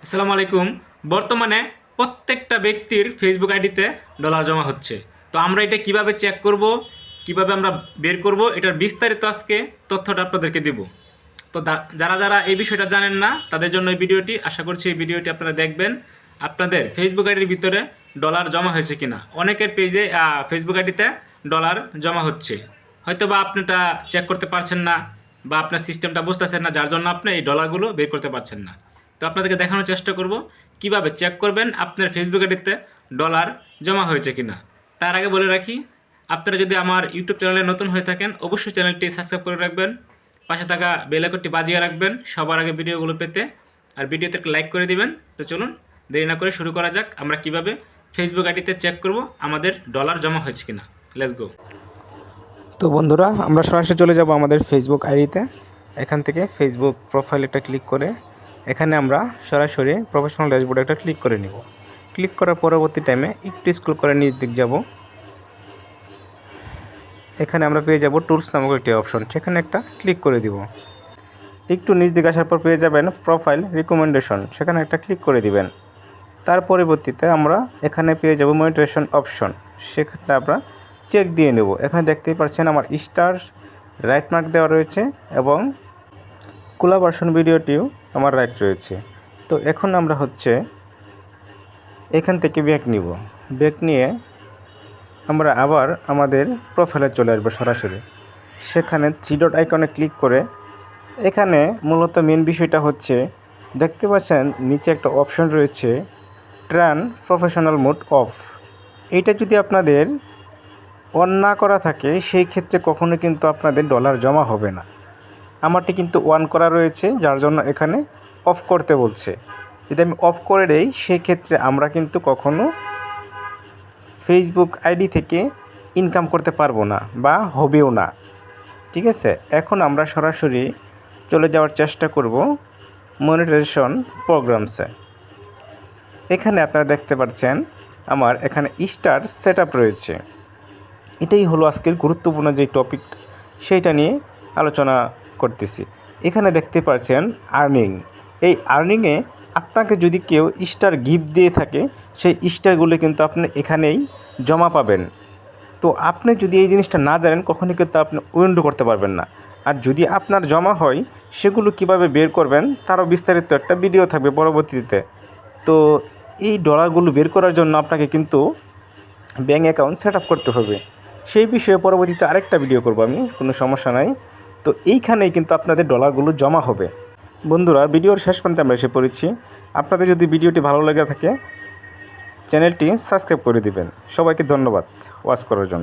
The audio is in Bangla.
আসসালামু আলাইকুম। বর্তমানে প্রত্যেকটা ব্যক্তির ফেসবুক আইডিতে ডলার জমা হচ্ছে। তো আমরা এটা কিভাবে চেক করব, কিভাবে আমরা বের করব, এটার বিস্তারিত আজকে তথ্যটা আপনাদেরকে দেব। তো যারা যারা এই বিষয়টা জানেন না তাদের জন্য এই ভিডিওটি, আশা করছি এই ভিডিওটি আপনারা দেখবেন। আপনাদের ফেসবুক আইডির ভিতরে ডলার জমা হয়েছে কিনা। অনেকের পেজে ফেসবুক আইডিতে ডলার জমা হচ্ছে, হয়তো বা আপনি এটা চেক করতে পারছেন না বা আপনার সিস্টেমটা বুঝতেছেন না, যার জন্য আপনি এই ডলারগুলো বের করতে পারছেন না। তো আপনাদেরকে দেখানোর চেষ্টা করব কিভাবে চেক করবেন আপনার ফেসবুক আইডিতে ডলার জমা হয়েছে কিনা। তার আগে বলে রাখি, আপনারা যদি আমার ইউটিউব চ্যানেলে নতুন হয়ে থাকেন অবশ্যই চ্যানেলটি সাবস্ক্রাইব করে রাখবেন, পাশে থাকা বেল আইকনটি বাজিয়ে রাখবেন সবার আগে ভিডিওগুলো পেতে, আর ভিডিওতে একটা লাইক করে দিবেন। তো চলুন দেরি না করে শুরু করা যাক, আমরা কিভাবে ফেসবুক আইডিতে চেক করব আমাদের ডলার জমা হয়েছে কিনা। Let's go. তো বন্ধুরা, আমরা সরাসরি চলে যাব আমাদের ফেসবুক আইডিতে। এখান থেকে ফেসবুক প্রোফাইল একটা ক্লিক করে এখানে আমরা সরাসরি প্রফেশনাল ড্যাশবোর্ডে একটা ক্লিক করে নিব। ক্লিক করার পরবর্তী টাইমে একটু স্ক্রল করে নিচ দিক যাব। এখানে আমরা পেয়ে যাব টুলস নামক একটি অপশন, সেখানে একটা ক্লিক করে দিব। একটু নিচ দিকে আসার পর পেয়ে যাবেন প্রোফাইল রিকমেন্ডেশন, সেখানে একটা ক্লিক করে দিবেন। তার পরবর্তীতে আমরা এখানে পেয়ে যাব মনিটরেশন অপশন, সেখানে আমরা চেক দিয়ে নেব। এখানে দেখতেই পাচ্ছেন আমার স্টার রাইট মার্ক দেওয়া রয়েছে এবং কোলাবরেশন ভিডিওটিও আমার রাইট রয়েছে। তো এখন আমরা এখান থেকে ব্যাক নিব। ব্যাক নিয়ে আমরা আবার আমাদের প্রোফাইলে চলে আসবো সরাসরি। সেখানে থ্রি ডট আইকনে ক্লিক করে এখানে মূলত মেন বিষয়টা দেখতে পাচ্ছেন নিচে একটা অপশন রয়েছে টার্ন প্রফেশনাল মোড অফ। এইটা যদি আপনাদের অন না করা থাকে সেই ক্ষেত্রে কখনো কিন্তু আপনাদের ডলার জমা হবে না। আমারটি কিন্তু অন করা রয়েছে, যার জন্য এখানে অফ করতে বলছে। যদি আমি অফ করে দেই সেই ক্ষেত্রে আমরা কিন্তু কখনো ফেসবুক আইডি থেকে ইনকাম করতে পারবো না বা হবেও না। ঠিক আছে, এখন আমরা সরাসরি চলে যাওয়ার চেষ্টা করব মনিটাইজেশন প্রোগ্রামসে। এখানে আপনারা দেখতে পাচ্ছেন আমার এখানে স্টার সেটআপ রয়েছে। এটাই হলো আজকের গুরুত্বপূর্ণ যে টপিক, সেইটা নিয়ে আলোচনা করতেছি। এখানে দেখতে পাচ্ছেন আর্নিং। এই আর্নিংয়ে আপনাকে যদি কেউ স্টার গিফট দিয়ে থাকে সেই স্টারগুলো কিন্তু আপনি এখানেই জমা পাবেন। তো আপনি যদি এই জিনিসটা না জানেন কখনই কিন্তু আপনি উইন্ডো করতে পারবেন না। আর যদি আপনার জমা হয় সেগুলো কিভাবে বের করবেন তারও বিস্তারিত একটা ভিডিও থাকবে পরবর্তীতে। তো এই ডলারগুলো বের করার জন্য আপনাকে কিন্তু ব্যাঙ্ক অ্যাকাউন্ট সেট আপ করতে হবে। সেই বিষয়ে পরবর্তীতে আরেকটা ভিডিও করব আমি, কোনো সমস্যা নাই। তো এইখানেই কিন্তু আপনাদের ডলারগুলো জমা হবে। বন্ধুরা, ভিডিওর শেষ প্রান্তে আমরা এসে পড়েছি। আপনাদের যদি ভিডিওটি ভালো লেগে থাকে চ্যানেলটি সাবস্ক্রাইব করে দিবেন। সবাইকে ধন্যবাদ ওয়াচ করার জন্য।